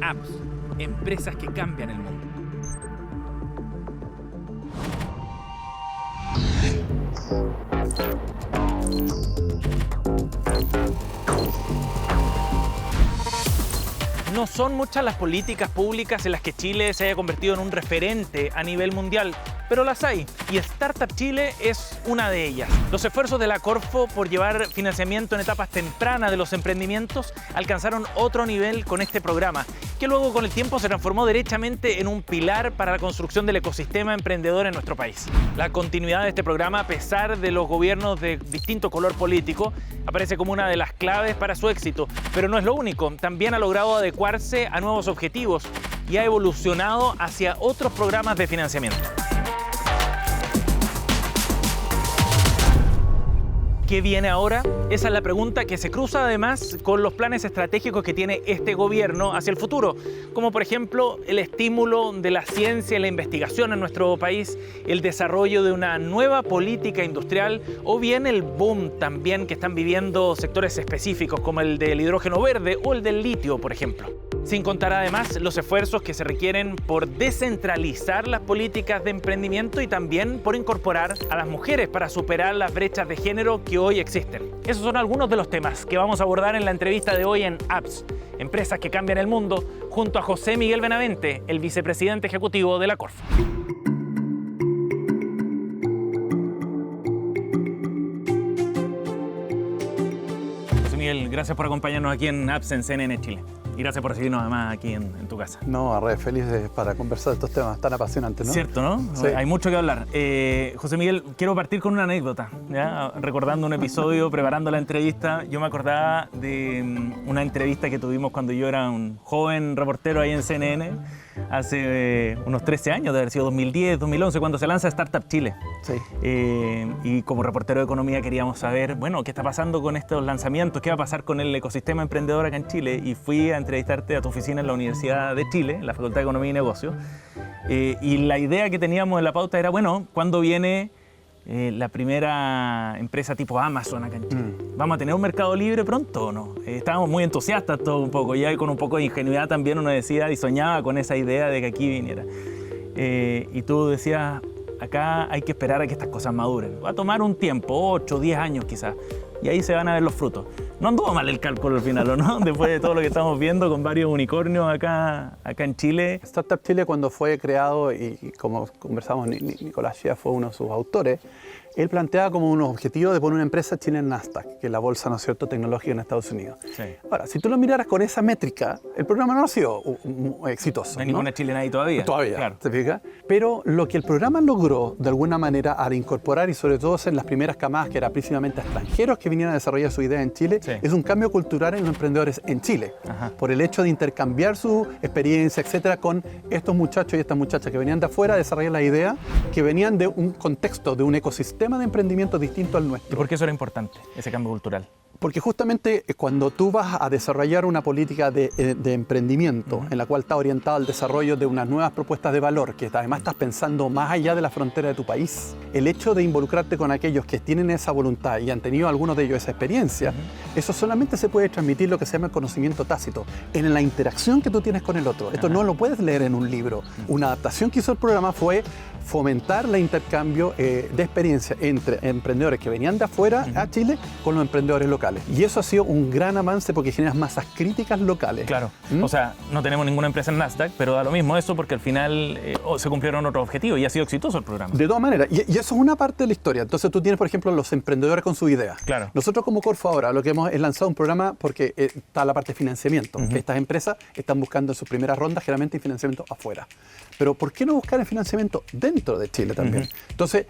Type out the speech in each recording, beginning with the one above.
Apps, empresas que cambian el mundo. No son muchas las políticas públicas en las que Chile se haya convertido en un referente a nivel mundial, pero las hay, y Startup Chile es una de ellas. Los esfuerzos de la Corfo por llevar financiamiento en etapas tempranas de los emprendimientos alcanzaron otro nivel con este programa, que luego con el tiempo se transformó derechamente en un pilar para la construcción del ecosistema emprendedor en nuestro país. La continuidad de este programa, a pesar de los gobiernos de distinto color político, aparece como una de las claves para su éxito, pero no es lo único. También ha logrado adecuarse a nuevos objetivos y ha evolucionado hacia otros programas de financiamiento. ¿Qué viene ahora? Esa es la pregunta que se cruza además con los planes estratégicos que tiene este gobierno hacia el futuro, como por ejemplo el estímulo de la ciencia y la investigación en nuestro país, el desarrollo de una nueva política industrial o bien el boom también que están viviendo sectores específicos como el del hidrógeno verde o el del litio, por ejemplo. Sin contar además los esfuerzos que se requieren por descentralizar las políticas de emprendimiento y también por incorporar a las mujeres para superar las brechas de género que hoy existen. Esos son algunos de los temas que vamos a abordar en la entrevista de hoy en Apps, empresas que cambian el mundo, junto a José Miguel Benavente, el vicepresidente ejecutivo de la Corfo. José Miguel, gracias por acompañarnos aquí en Apps en CNN Chile. Y gracias por recibirnos además aquí en tu casa. No, Arre, feliz para conversar de estos temas tan apasionantes, ¿no? Cierto, ¿no? Sí. Hay mucho que hablar. José Miguel, quiero partir con una anécdota, ¿ya? Recordando un episodio, preparando la entrevista, yo me acordaba de una entrevista que tuvimos cuando yo era un joven reportero ahí en CNN, hace unos 13 años, debe haber sido 2010, 2011, cuando se lanza Startup Chile. Sí. Y como reportero de economía queríamos saber, bueno, ¿qué está pasando con estos lanzamientos? ¿Qué va a pasar con el ecosistema emprendedor acá en Chile? Y fui a entrevistarte a tu oficina en la Universidad de Chile, en la Facultad de Economía y Negocios. Y la idea que teníamos en la pauta era, bueno, ¿cuándo viene la primera empresa tipo Amazon acá en Chile? ¿Vamos a tener un mercado libre pronto o no? Estábamos muy entusiastas todo un poco, ya con un poco de ingenuidad también uno decía y soñaba con esa idea de que aquí viniera. Y tú decías, acá hay que esperar a que estas cosas maduren. Va a tomar un tiempo, 8, 10 años quizás, y ahí se van a ver los frutos. No anduvo mal el cálculo al final, ¿o no? Después de todo lo que estamos viendo con varios unicornios acá en Chile. Startup Chile, cuando fue creado, y como conversamos, Nicolás Shea fue uno de sus autores, él planteaba como un objetivo de poner una empresa china en Nasdaq, que es la bolsa, ¿no es cierto?, tecnológica en Estados Unidos. Sí. Ahora, si tú lo miraras con esa métrica, el programa no ha sido exitoso. No hay ninguna chilena ahí todavía. Todavía, claro. ¿te fijas? Pero lo que el programa logró, de alguna manera, al incorporar, y sobre todo en las primeras camadas, que eran principalmente extranjeros que vinieron a desarrollar su idea en Chile, sí, es un cambio cultural en los emprendedores en Chile. Ajá. Por el hecho de intercambiar su experiencia, etcétera, con estos muchachos y estas muchachas que venían de afuera a desarrollar la idea, que venían de un contexto, de un ecosistema de emprendimiento distinto al nuestro. ¿Y por qué eso era importante, ese cambio cultural? Porque justamente cuando tú vas a desarrollar una política de emprendimiento en la cual está orientada al desarrollo de unas nuevas propuestas de valor, que además estás pensando más allá de la frontera de tu país, el hecho de involucrarte con aquellos que tienen esa voluntad y han tenido algunos de ellos esa experiencia, eso solamente se puede transmitir lo que se llama el conocimiento tácito, en la interacción que tú tienes con el otro. Esto no lo puedes leer en un libro. Una adaptación que hizo el programa fue fomentar el intercambio de experiencia entre emprendedores que venían de afuera a Chile con los emprendedores locales. Y eso ha sido un gran avance porque generas masas críticas locales. Claro. O sea, no tenemos ninguna empresa en Nasdaq, pero da lo mismo eso porque al final se cumplieron otros objetivos y ha sido exitoso el programa. De todas maneras. Y eso es una parte de la historia. Entonces tú tienes, por ejemplo, los emprendedores con su idea. Claro. Nosotros como Corfo ahora lo que hemos es lanzado un programa porque está la parte de financiamiento. Que estas empresas están buscando en sus primeras rondas generalmente financiamiento afuera. Pero ¿por qué no buscar el financiamiento dentro de Chile también? Entonces,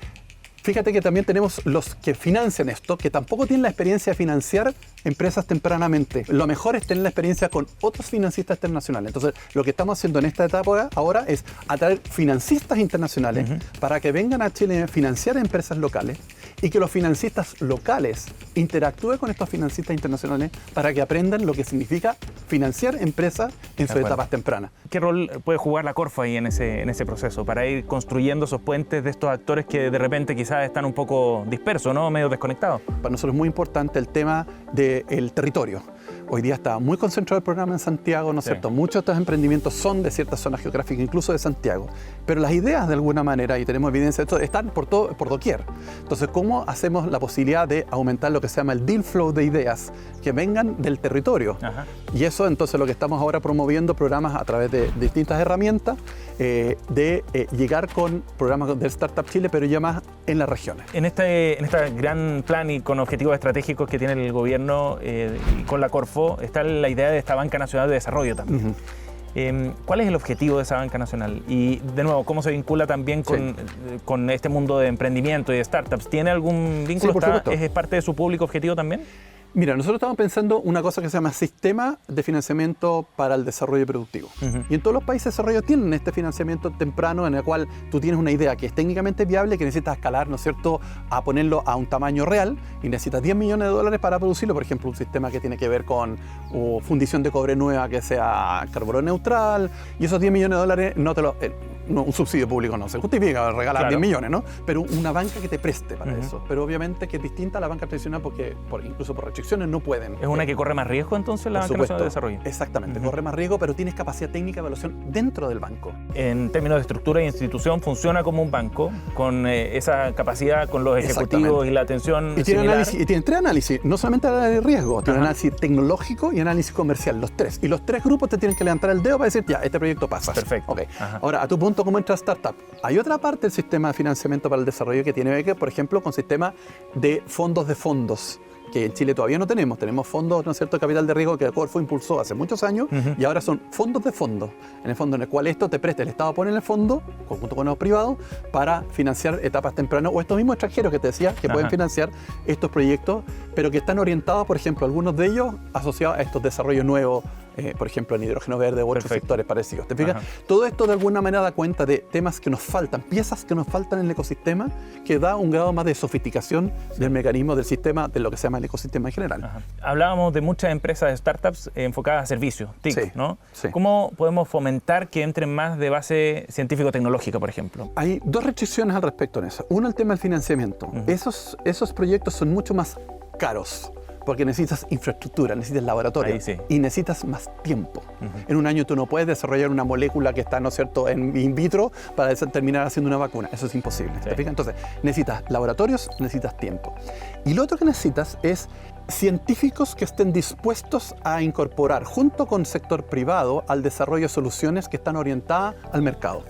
fíjate que también tenemos los que financian esto, que tampoco tienen la experiencia de financiar empresas tempranamente. Lo mejor es tener la experiencia con otros financistas internacionales. Entonces, lo que estamos haciendo en esta etapa ahora es atraer financistas internacionales para que vengan a Chile a financiar empresas locales y que los financistas locales interactúen con estos financistas internacionales para que aprendan lo que significa financiar empresas en sus etapas tempranas. ¿Qué rol puede jugar la Corfo ahí en ese proceso para ir construyendo esos puentes de estos actores que de repente quizás están un poco dispersos, ¿no? Medio desconectados? Para nosotros es muy importante el tema del territorio. Hoy día está muy concentrado el programa en Santiago, ¿no es cierto? Muchos de estos emprendimientos son de ciertas zonas geográficas, incluso de Santiago. Pero las ideas, de alguna manera, y tenemos evidencia de esto, están por doquier. Entonces, ¿cómo hacemos la posibilidad de aumentar lo que se llama el deal flow de ideas que vengan del territorio? Ajá. Y eso, entonces, lo que estamos ahora promoviendo programas a través de distintas herramientas, llegar con programas del Startup Chile, pero ya más en las regiones. En este gran plan y con objetivos estratégicos que tiene el gobierno y con la Corfo, está la idea de esta Banca Nacional de Desarrollo también. ¿Cuál es el objetivo de esa banca nacional? Y, de nuevo, ¿cómo se vincula también con este mundo de emprendimiento y de startups? ¿Tiene algún vínculo? Sí, ¿Es parte de su público objetivo también? Mira, nosotros estamos pensando una cosa que se llama Sistema de Financiamiento para el Desarrollo Productivo. Y en todos los países de desarrollo tienen este financiamiento temprano en el cual tú tienes una idea que es técnicamente viable, que necesitas escalar, ¿no es cierto?, a ponerlo a un tamaño real y necesitas 10 millones de dólares para producirlo. Por ejemplo, un sistema que tiene que ver con fundición de cobre nueva que sea carbono neutral, y esos 10 millones de dólares no te lo... un subsidio público no se justifica regalar 10 millones, ¿no? Pero una banca que te preste para eso. Pero obviamente que es distinta a la banca tradicional porque incluso por restricciones no pueden. ¿Es una que corre más riesgo entonces la Banca Nacional de Desarrollo? Exactamente, corre más riesgo, pero tienes capacidad técnica de evaluación dentro del banco. En términos de estructura e institución, funciona como un banco, con esa capacidad, con los ejecutivos y la atención y tiene análisis, y tiene 3 análisis, no solamente de riesgo, tiene análisis tecnológico y análisis comercial, los 3. Y los 3 grupos te tienen que levantar el dedo para decir, ya, este proyecto pasa. Perfecto. Okay. Ahora, a tu punto, ¿cómo entra startup? Hay otra parte del sistema de financiamiento para el desarrollo que tiene que ver, por ejemplo, con sistema de fondos, que en Chile todavía no tenemos. Tenemos fondos, ¿no es cierto?, de capital de riesgo que la Corfo impulsó hace muchos años y ahora son fondos de fondos. En el fondo en el cual esto te presta, el Estado pone en el fondo, junto con los privados, para financiar etapas tempranas o estos mismos extranjeros que te decía que pueden financiar estos proyectos, pero que están orientados, por ejemplo, algunos de ellos asociados a estos desarrollos nuevos, por ejemplo, en hidrógeno verde u otros sectores parecidos. ¿Te fijas? Todo esto de alguna manera da cuenta de temas que nos faltan, piezas que nos faltan en el ecosistema, que da un grado más de sofisticación del mecanismo del sistema, de lo que se llama el ecosistema en general. Hablábamos de muchas empresas de startups enfocadas a servicios, TIC, ¿no? Sí. ¿Cómo podemos fomentar que entren más de base científico-tecnológica, por ejemplo? Hay 2 restricciones al respecto en eso. Uno, el tema del financiamiento. Esos proyectos son mucho más caros, porque necesitas infraestructura, necesitas laboratorio y necesitas más tiempo. En un año tú no puedes desarrollar una molécula que está, ¿no es cierto?, en in vitro para terminar haciendo una vacuna. Eso es imposible. ¿Te fijas? Entonces, necesitas laboratorios, necesitas tiempo. Y lo otro que necesitas es científicos que estén dispuestos a incorporar junto con el sector privado al desarrollo de soluciones que están orientadas al mercado.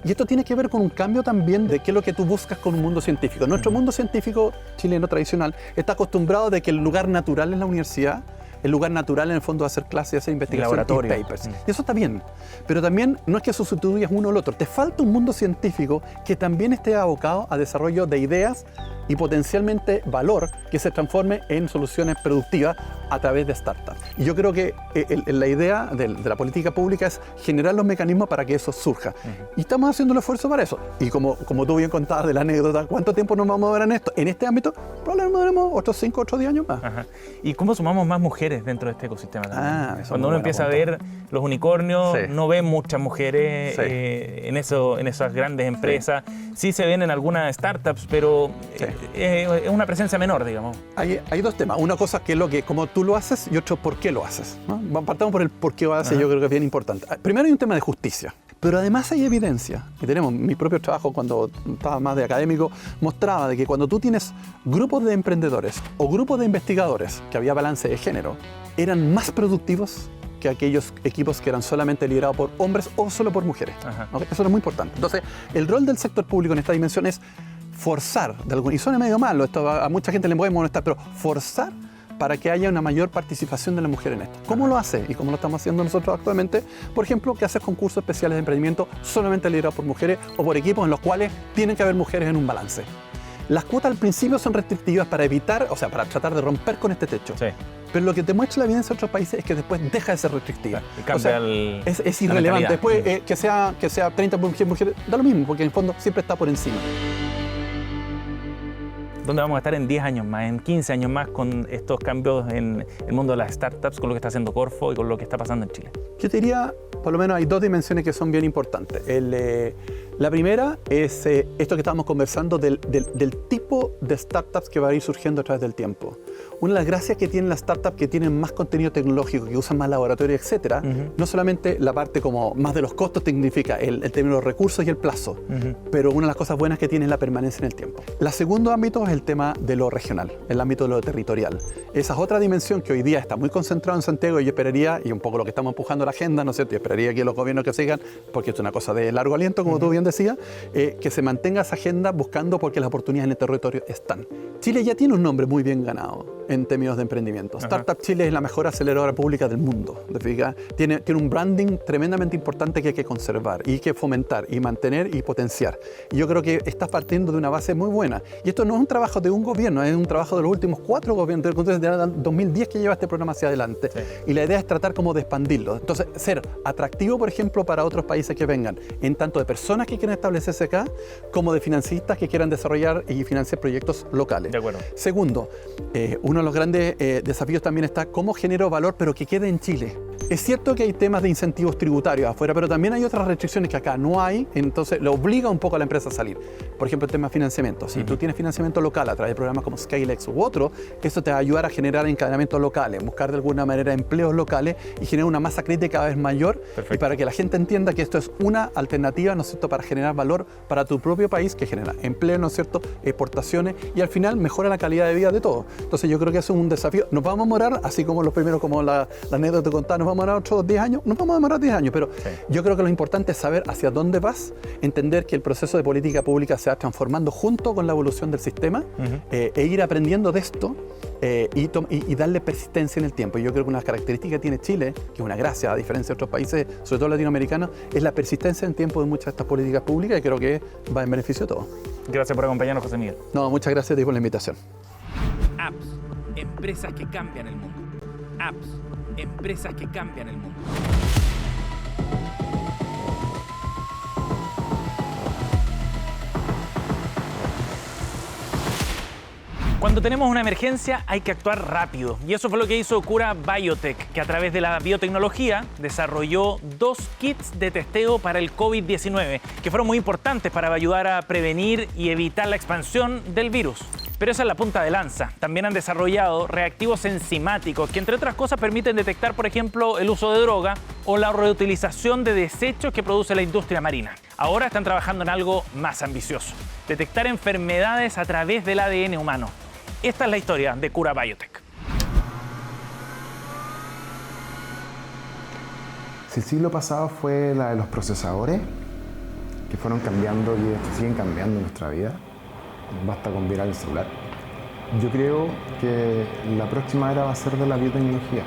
Y esto tiene que ver con un cambio también de qué es lo que tú buscas con un mundo científico. Nuestro mundo científico chileno tradicional está acostumbrado de que el lugar natural es la universidad, el lugar natural en el fondo de hacer clases, hacer investigación y papers. Y eso está bien, pero también no es que sustituyas uno al otro. Te falta un mundo científico que también esté abocado a desarrollo de ideas y potencialmente valor que se transforme en soluciones productivas a través de startups. Y yo creo que la idea de la política pública es generar los mecanismos para que eso surja. Y estamos haciendo el esfuerzo para eso. Y como tú bien contabas de la anécdota, ¿cuánto tiempo nos vamos a ver en esto? En este ámbito, probablemente veremos otros 5, 8, 10 años más. ¿Y cómo sumamos más mujeres dentro de este ecosistema también? Cuando uno empieza a ver los unicornios, no ven muchas mujeres en esas grandes empresas. Sí se ven en algunas startups, pero es una presencia menor, digamos. Hay 2 temas. Una cosa que es lo que, como tú lo haces, y otro por qué lo haces, ¿no? Partamos por el por qué lo haces, yo creo que es bien importante. Primero hay un tema de justicia. Pero además hay evidencia, y tenemos mi propio trabajo cuando estaba más de académico, mostraba de que cuando tú tienes grupos de emprendedores o grupos de investigadores, que había balance de género, eran más productivos que aquellos equipos que eran solamente liderados por hombres o solo por mujeres. ¿Okay? Eso es muy importante. Entonces, el rol del sector público en esta dimensión es forzar, y suena medio malo, esto a mucha gente le puede molestar, pero forzar para que haya una mayor participación de la mujer en esto. ¿Cómo lo hace? Y cómo lo estamos haciendo nosotros actualmente. Por ejemplo, que haces concursos especiales de emprendimiento solamente liderados por mujeres o por equipos en los cuales tienen que haber mujeres en un balance. Las cuotas al principio son restrictivas para evitar, o sea, para tratar de romper con este techo. Pero lo que te muestra la evidencia de otros países es que después deja de ser restrictiva. O sea, es irrelevante. Después que sea 30 mujeres, da lo mismo, porque en el fondo siempre está por encima. ¿Dónde vamos a estar en 10 años más, en 15 años más con estos cambios en el mundo de las startups, con lo que está haciendo Corfo y con lo que está pasando en Chile? Yo te diría, por lo menos hay dos dimensiones que son bien importantes. La primera es esto que estábamos conversando del tipo de startups que va a ir surgiendo a través del tiempo. Una de las gracias que tienen las startups que tienen más contenido tecnológico, que usan más laboratorio, etcétera, no solamente la parte como más de los costos significa el término de los recursos y el plazo, pero una de las cosas buenas que tiene es la permanencia en el tiempo. El segundo ámbito es el tema de lo regional, el ámbito de lo territorial. Esa es otra dimensión que hoy día está muy concentrada en Santiago y yo esperaría, y un poco lo que estamos empujando a la agenda, ¿no es cierto? Y esperaría que los gobiernos que sigan, porque esto es una cosa de largo aliento, como tú bien decías, que se mantenga esa agenda buscando porque las oportunidades en el territorio están. Chile ya tiene un nombre muy bien ganado en términos de emprendimiento. Startup Chile es la mejor aceleradora pública del mundo. Tiene un branding tremendamente importante que hay que conservar y hay que fomentar y mantener y potenciar. Y yo creo que está partiendo de una base muy buena. Y esto no es un trabajo de un gobierno, es un trabajo de los últimos 4 gobiernos, desde el 2010 que lleva este programa hacia adelante. Sí. Y la idea es tratar como de expandirlo. Entonces, ser atractivo, por ejemplo, para otros países que vengan, en tanto de personas que quieren establecerse acá, como de financistas que quieran desarrollar y financiar proyectos locales. De acuerdo. Segundo, uno de los grandes desafíos también está cómo genero valor, pero que quede en Chile. Es cierto que hay temas de incentivos tributarios afuera, pero también hay otras restricciones que acá no hay, entonces le obliga un poco a la empresa a salir. Por ejemplo, el tema de financiamiento. Si tú tienes financiamiento local a través de programas como ScaleX u otro, eso te va a ayudar a generar encadenamientos locales, buscar de alguna manera empleos locales y generar una masa crítica cada vez mayor. Perfecto. Y para que la gente entienda que esto es una alternativa, ¿no es cierto?, para generar valor para tu propio país, que genera empleo, ¿no es cierto?, exportaciones y al final mejora la calidad de vida de todos. Entonces yo creo que eso es un desafío. Nos vamos a demorar, así como los primeros, como la anécdota que contaba, nos vamos a demorar otros 10 años, nos vamos a demorar 10 años, pero sí. Yo creo que lo importante es saber hacia dónde vas, entender que el proceso de política pública se va transformando junto con la evolución del sistema e ir aprendiendo de esto y darle persistencia en el tiempo. Y yo creo que una característica que tiene Chile, que es una gracia a diferencia de otros países, sobre todo latinoamericanos, es la persistencia en el tiempo de muchas de estas políticas públicas y creo que va en beneficio de todos. Gracias por acompañarnos, José Miguel. No, muchas gracias a ti por la invitación. Apps, empresas que cambian el mundo. Apps, empresas que cambian el mundo. Cuando tenemos una emergencia hay que actuar rápido y eso fue lo que hizo Cura Biotech, que a través de la biotecnología desarrolló 2 kits de testeo para el COVID-19, que fueron muy importantes para ayudar a prevenir y evitar la expansión del virus. Pero esa es la punta de lanza. También han desarrollado reactivos enzimáticos que, entre otras cosas, permiten detectar, por ejemplo, el uso de droga o la reutilización de desechos que produce la industria marina. Ahora están trabajando en algo más ambicioso: detectar enfermedades a través del ADN humano. Esta es la historia de Cura Biotech. Si el siglo pasado fue la de los procesadores, que fueron cambiando y siguen cambiando nuestra vida, basta con mirar el celular, yo creo que la próxima era va a ser de la biotecnología.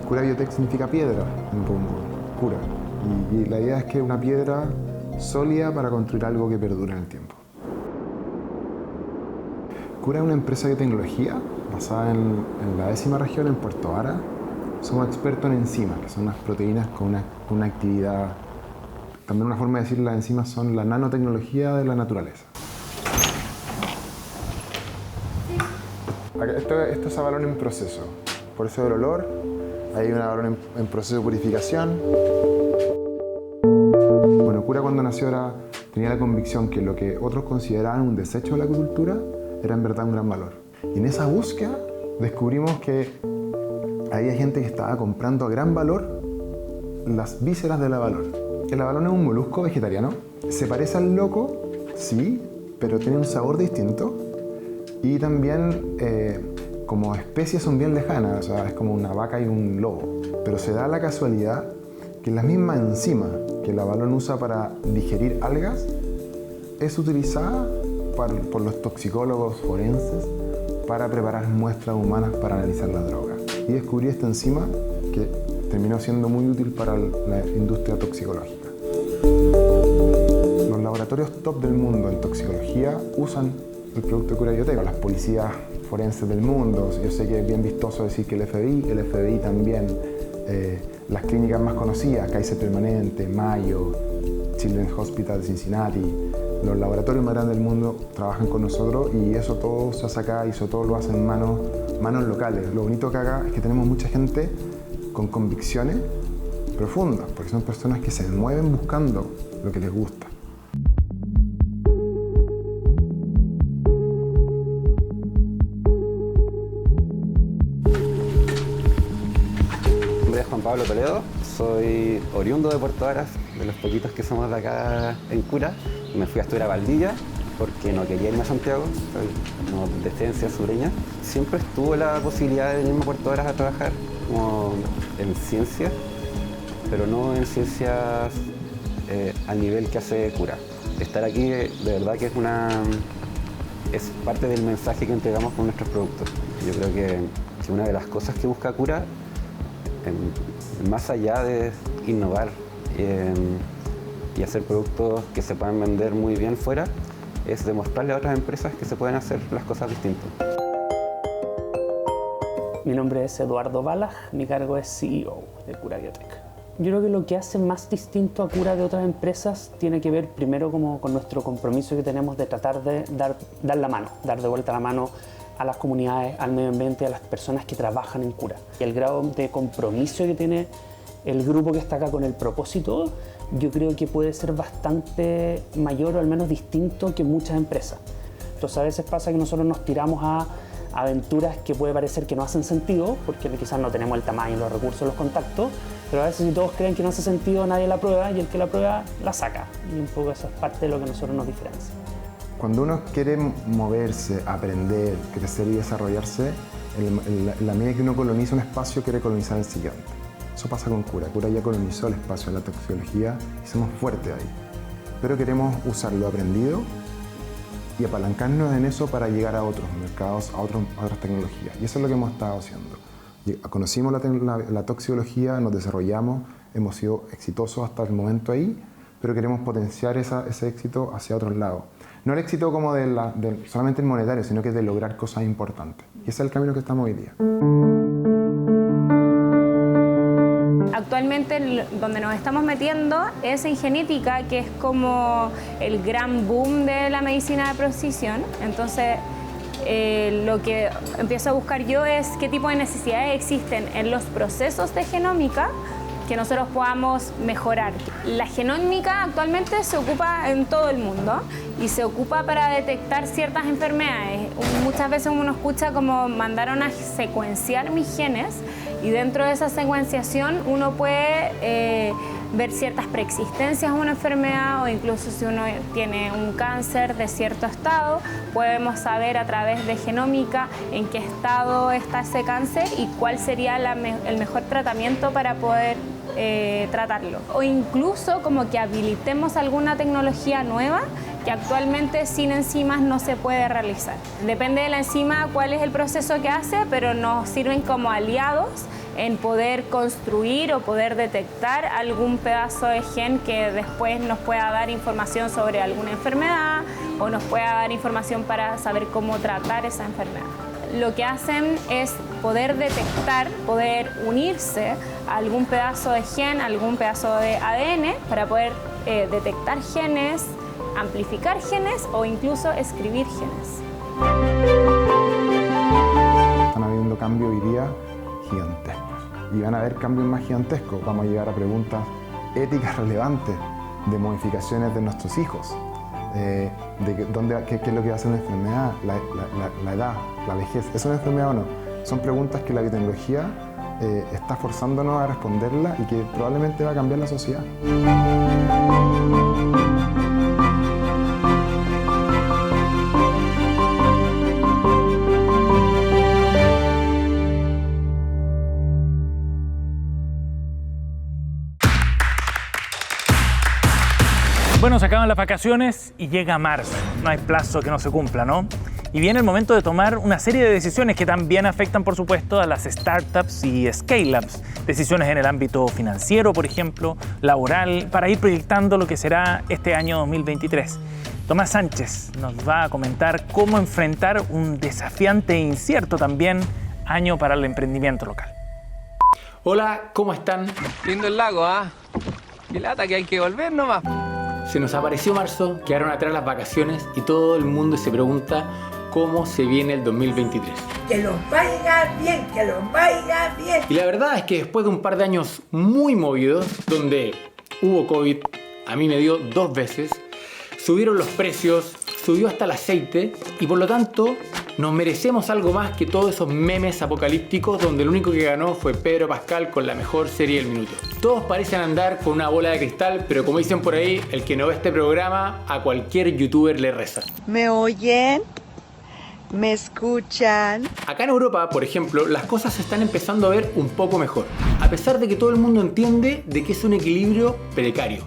Cura Biotech significa piedra, cura. Y la idea es que una piedra sólida para construir algo que perdure en el tiempo. Cura es una empresa de tecnología basada en la 10ª región, en Puerto Vara. Somos expertos en enzimas, que son unas proteínas con una actividad. También una forma de decir las enzimas son la nanotecnología de la naturaleza. Esto es avalón en proceso. Por eso el olor, hay un avalón en proceso de purificación. Bueno, Cura cuando nació tenía la convicción que lo que otros consideraban un desecho de la agricultura era en verdad un gran valor. Y en esa búsqueda descubrimos que había gente que estaba comprando a gran valor las vísceras del abalón. El abalón es un molusco vegetariano. Se parece al loco, sí, pero tiene un sabor distinto. Y también como especies son bien lejanas, o sea, es como una vaca y un lobo. Pero se da la casualidad que la misma enzima que el abalón usa para digerir algas es utilizada por los toxicólogos forenses para preparar muestras humanas para analizar la droga. Y descubrí esta enzima que terminó siendo muy útil para la industria toxicológica. Los laboratorios top del mundo en toxicología usan el producto de Cura Biotech. Las policías forenses del mundo, yo sé que es bien vistoso decir que el FBI también Las clínicas más conocidas, Kaiser Permanente, Mayo, Children's Hospital de Cincinnati, los laboratorios más grandes del mundo trabajan con nosotros y eso todo se hace acá y eso todo lo hacen manos locales. Lo bonito que acá es que tenemos mucha gente con convicciones profundas, porque son personas que se mueven buscando lo que les gusta. Mi nombre es Juan Pablo Toledo, soy oriundo de Puerto Varas, de los poquitos que somos de acá en Cura. Me fui a estudiar a Valdivia porque no quería irme a Santiago, soy como de esencia sureña. Siempre estuvo la posibilidad de venirme a Puerto Varas a trabajar como en ciencias, pero no en ciencias al nivel que hace Cura. Estar aquí de verdad que es parte del mensaje que entregamos con nuestros productos. Yo creo que una de las cosas que busca Cura, más allá de innovar y hacer productos que se puedan vender muy bien fuera, es demostrarle a otras empresas que se pueden hacer las cosas distintas. Mi nombre es Eduardo Balaj, mi cargo es CEO de Cura Biotech. Yo creo que lo que hace más distinto a Cura de otras empresas tiene que ver primero como con nuestro compromiso que tenemos de tratar de dar la mano, dar de vuelta la mano a las comunidades, al medio ambiente, a las personas que trabajan en Cura. Y el grado de compromiso que tiene el grupo que está acá con el propósito, yo creo que puede ser bastante mayor o al menos distinto que muchas empresas. Entonces a veces pasa que nosotros nos tiramos a aventuras que puede parecer que no hacen sentido, porque quizás no tenemos el tamaño, los recursos, los contactos, pero a veces si todos creen que no hace sentido, nadie la prueba y el que la prueba la saca. Y un poco eso es parte de lo que a nosotros nos diferencia. Cuando uno quiere moverse, aprender, crecer y desarrollarse, en la medida que uno coloniza un espacio, quiere colonizar el siguiente. Eso pasa con Cura. Cura ya colonizó el espacio de la toxicología y somos fuertes ahí. Pero queremos usar lo aprendido y apalancarnos en eso para llegar a otros mercados, a otras tecnologías. Y eso es lo que hemos estado haciendo. Conocimos la toxicología, nos desarrollamos, hemos sido exitosos hasta el momento ahí, pero queremos potenciar ese éxito hacia otros lados. No el éxito como solamente el monetario, sino que de lograr cosas importantes. Y ese es el camino que estamos hoy día. Actualmente donde nos estamos metiendo es en genética, que es como el gran boom de la medicina de precisión. Entonces, lo que empiezo a buscar yo es qué tipo de necesidades existen en los procesos de genómica que nosotros podamos mejorar. La genómica actualmente se ocupa en todo el mundo y se ocupa para detectar ciertas enfermedades. Muchas veces uno escucha como mandaron a secuenciar mis genes y dentro de esa secuenciación uno puede ver ciertas preexistencias a una enfermedad o incluso si uno tiene un cáncer de cierto estado, podemos saber a través de genómica en qué estado está ese cáncer y cuál sería el mejor tratamiento para poder tratarlo. O incluso como que habilitemos alguna tecnología nueva que actualmente sin enzimas no se puede realizar. Depende de la enzima cuál es el proceso que hace, pero nos sirven como aliados en poder construir o poder detectar algún pedazo de gen que después nos pueda dar información sobre alguna enfermedad o nos pueda dar información para saber cómo tratar esa enfermedad. Lo que hacen es poder detectar, poder unirse a algún pedazo de gen, algún pedazo de ADN para poder detectar genes, amplificar genes o incluso escribir genes. Están habiendo cambios hoy día gigantescos y van a haber cambios más gigantescos. Vamos a llegar a preguntas éticas relevantes de modificaciones de nuestros hijos, qué es lo que hace una enfermedad, la edad, la vejez. ¿Es una enfermedad o no? Son preguntas que la biotecnología está forzándonos a responderla y que probablemente va a cambiar la sociedad. Bueno, se acaban las vacaciones y llega marzo. No hay plazo que no se cumpla, ¿no? Y viene el momento de tomar una serie de decisiones que también afectan, por supuesto, a las startups y scale-ups. Decisiones en el ámbito financiero, por ejemplo, laboral, para ir proyectando lo que será este año 2023. Tomás Sánchez nos va a comentar cómo enfrentar un desafiante e incierto también año para el emprendimiento local. Hola, ¿cómo están? Lindo el lago, ¿ah? Qué lata que hay que volver nomás. Se nos apareció marzo, quedaron atrás las vacaciones y todo el mundo se pregunta cómo se viene el 2023. Que los vaya bien, que los vaya bien. Y la verdad es que después de un par de años muy movidos, donde hubo COVID, a mí me dio 2 veces, subieron los precios, subió hasta el aceite y por lo tanto nos merecemos algo más que todos esos memes apocalípticos donde el único que ganó fue Pedro Pascal con la mejor serie del minuto. Todos parecen andar con una bola de cristal, pero como dicen por ahí, el que no ve este programa a cualquier youtuber le reza. ¿Me oyen? ¿Me escuchan? Acá en Europa, por ejemplo, las cosas se están empezando a ver un poco mejor, a pesar de que todo el mundo entiende de que es un equilibrio precario.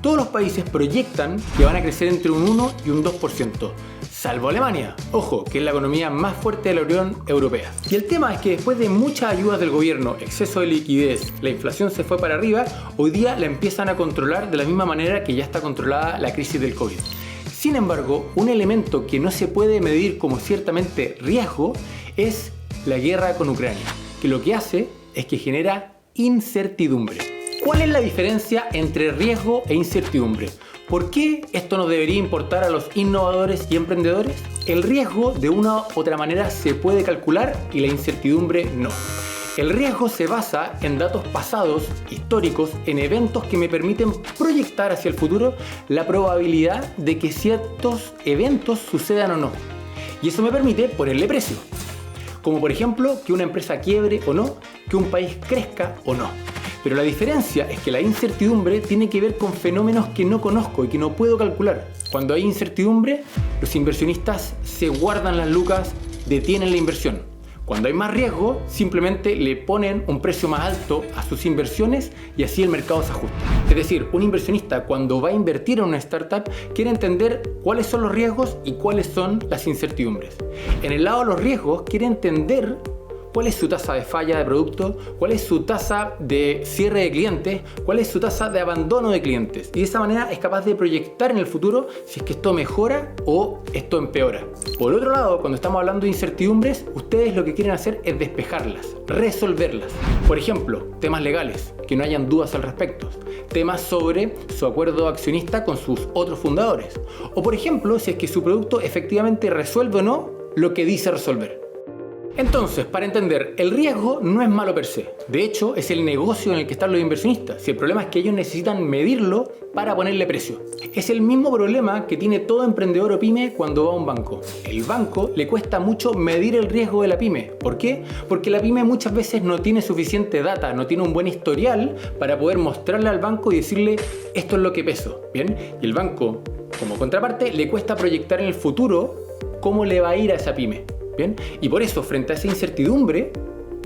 Todos los países proyectan que van a crecer entre un 1 y un 2%, salvo Alemania, ojo, que es la economía más fuerte de la Unión Europea. Y el tema es que después de muchas ayudas del gobierno, exceso de liquidez, la inflación se fue para arriba, hoy día la empiezan a controlar de la misma manera que ya está controlada la crisis del COVID. Sin embargo, un elemento que no se puede medir como ciertamente riesgo es la guerra con Ucrania, que lo que hace es que genera incertidumbre. ¿Cuál es la diferencia entre riesgo e incertidumbre? ¿Por qué esto nos debería importar a los innovadores y emprendedores? El riesgo de una u otra manera se puede calcular y la incertidumbre no. El riesgo se basa en datos pasados, históricos, en eventos que me permiten proyectar hacia el futuro la probabilidad de que ciertos eventos sucedan o no. Y eso me permite ponerle precio. Como por ejemplo que una empresa quiebre o no, que un país crezca o no. Pero la diferencia es que la incertidumbre tiene que ver con fenómenos que no conozco y que no puedo calcular. Cuando hay incertidumbre, los inversionistas se guardan las lucas, detienen la inversión. Cuando hay más riesgo, simplemente le ponen un precio más alto a sus inversiones y así el mercado se ajusta. Es decir, un inversionista cuando va a invertir en una startup quiere entender cuáles son los riesgos y cuáles son las incertidumbres. En el lado de los riesgos quiere entender cuál es su tasa de falla de producto, cuál es su tasa de cierre de clientes, cuál es su tasa de abandono de clientes. Y de esa manera es capaz de proyectar en el futuro si es que esto mejora o esto empeora. Por otro lado, cuando estamos hablando de incertidumbres, ustedes lo que quieren hacer es despejarlas, resolverlas. Por ejemplo, temas legales, que no hayan dudas al respecto. Temas sobre su acuerdo accionista con sus otros fundadores. O por ejemplo, si es que su producto efectivamente resuelve o no lo que dice resolver. Entonces, para entender, el riesgo no es malo per se. De hecho, es el negocio en el que están los inversionistas. Si el problema es que ellos necesitan medirlo para ponerle precio. Es el mismo problema que tiene todo emprendedor o pyme cuando va a un banco. El banco le cuesta mucho medir el riesgo de la pyme. ¿Por qué? Porque la pyme muchas veces no tiene suficiente data, no tiene un buen historial para poder mostrarle al banco y decirle esto es lo que peso. ¿Bien? Y el banco, como contraparte, le cuesta proyectar en el futuro cómo le va a ir a esa pyme. ¿Bien? Y por eso, frente a esa incertidumbre,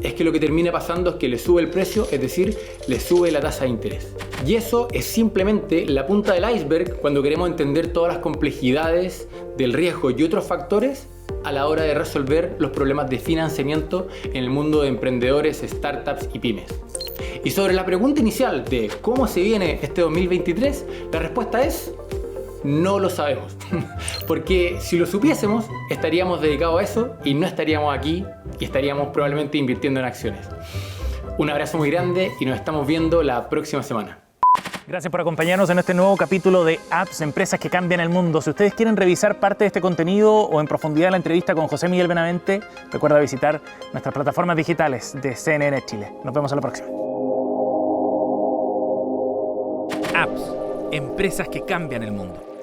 es que lo que termina pasando es que le sube el precio, es decir, le sube la tasa de interés. Y eso es simplemente la punta del iceberg cuando queremos entender todas las complejidades del riesgo y otros factores a la hora de resolver los problemas de financiamiento en el mundo de emprendedores, startups y pymes. Y sobre la pregunta inicial de cómo se viene este 2023, la respuesta es: no lo sabemos. Porque si lo supiésemos, estaríamos dedicados a eso y no estaríamos aquí y estaríamos probablemente invirtiendo en acciones. Un abrazo muy grande y nos estamos viendo la próxima semana. Gracias por acompañarnos en este nuevo capítulo de Apps, Empresas que Cambian el Mundo. Si ustedes quieren revisar parte de este contenido o en profundidad la entrevista con José Miguel Benavente, recuerda visitar nuestras plataformas digitales de CNN Chile. Nos vemos a la próxima. Apps, empresas que cambian el mundo.